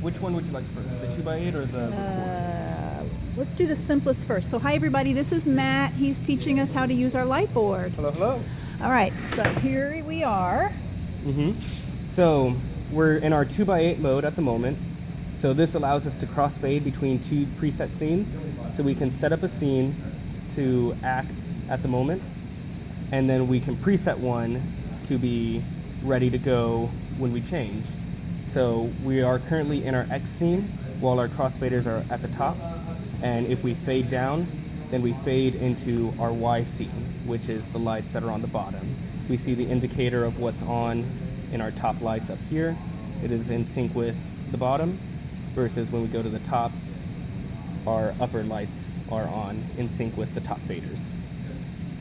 Which one would you like first, the 2x8 or the record? Let's do the simplest first. So hi everybody, this is Matt. He's teaching us how to use our light board. Hello, hello. All right, so here we are. So we're in our 2x8 mode at the moment. So this allows us to crossfade between two preset scenes. So we can set up a scene to act at the moment, and then we can preset one to be ready to go when we change. So we are currently in our X scene while our crossfaders are at the top. And if we fade down, then we fade into our Y scene, which is the lights that are on the bottom. We see the indicator of what's on in our top lights up here. It is in sync with the bottom, versus when we go to the top, our upper lights are on in sync with the top faders.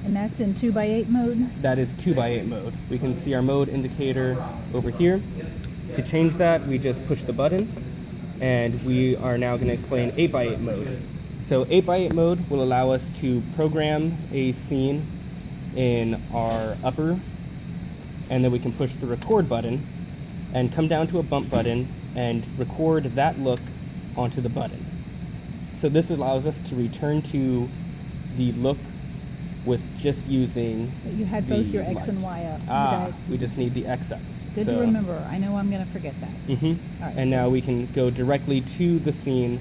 And that's in 2x8 mode? That is 2x8 mode. We can see our mode indicator over here. To change that, we just push the button, and we are now going to explain 8x8 mode. So 8x8 mode will allow us to program a scene in our upper, and then we can push the record button and come down to a bump button and record that look onto the button. So this allows us to return to the look with just using You had both your X light. and Y up. We just need the X up. Good to remember. I know I'm going to forget that. All right, And now we can go directly to the scene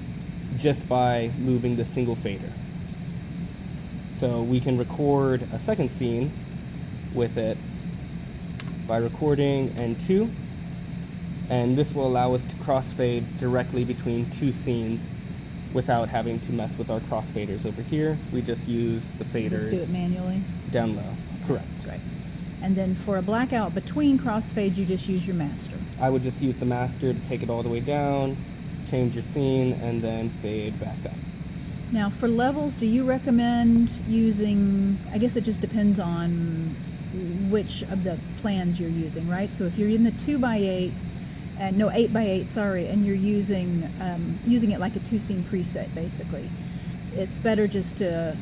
just by moving the single fader. So we can record a second scene with it by recording N2, and this will allow us to crossfade directly between two scenes without having to mess with our crossfaders over here. We just use the faders. Just do it manually? Down low. Correct. Great. And then for a blackout between crossfades, you just use your master. I would just use the master to take it all the way down, change your scene, and then fade back up. Now for levels, do you recommend using, I guess it just depends on which of the plans you're using, right? So if you're in the 2x8, and no 8x8, sorry, and you're using it like a 2-scene preset, basically, it's better just to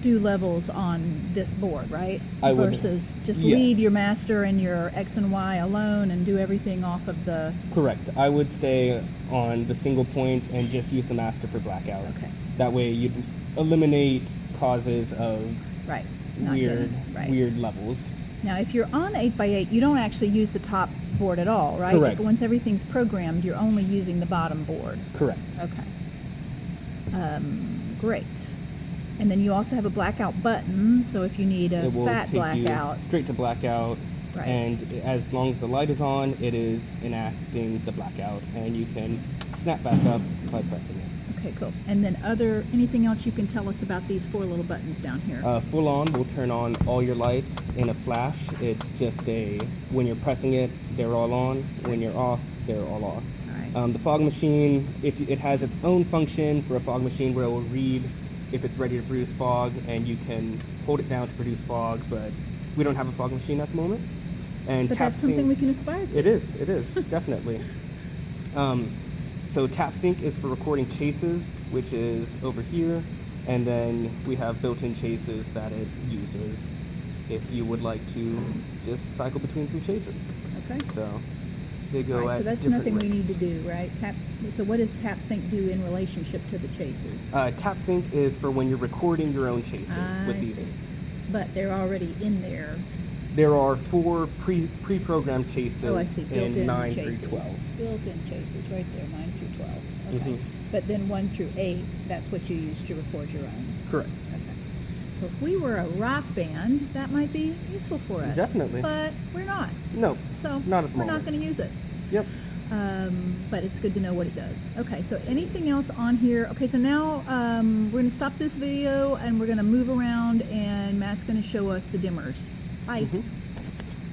do levels on this board, right? Versus just leave your master and your X and Y alone and do everything off of the... Correct. I would stay on the single point and just use the master for blackout. Okay. That way you'd eliminate causes of weird levels. Now, if you're on 8x8, you don't actually use the top board at all, right? Correct. Once everything's programmed, you're only using the bottom board. Correct. Okay. Great. And then you also have a blackout button, so if you need a fat blackout. Straight to blackout. Right. And as long as the light is on, it is enacting the blackout, and you can snap back up by pressing it. Okay, cool. And then anything else you can tell us about these 4 little buttons down here? Full on will turn on all your lights in a flash. It's just when you're pressing it, they're all on. When you're off, they're all off. All right. The fog machine, it has its own function for a fog machine where it will read if it's ready to produce fog, and you can hold it down to produce fog, but we don't have a fog machine at the moment. And but that's something we can aspire to. It is, definitely. So tap sync is for recording chases, which is over here, and then we have built-in chases that it uses if you would like to just cycle between some chases. Okay. So they go at so that's nothing we need to do, right? So what does tap sync do in relationship to the chases? Tap sync is for when you're recording your own chases with these. See. But they're already in there. There are 4 pre-programmed chases in 9 chases. through 12. Built-in chases right there, 9 through 12. Okay. But then 1 through 8, that's what you use to record your own. Correct. Okay. So if we were a rock band, that might be useful for us. Definitely. But we're not. No, So not at the we're moment. not going to use it. Yep. But it's good to know what it does. Okay, so anything else on here? Okay, so now we're going to stop this video and we're going to move around, and Matt's going to show us the dimmers. Bye.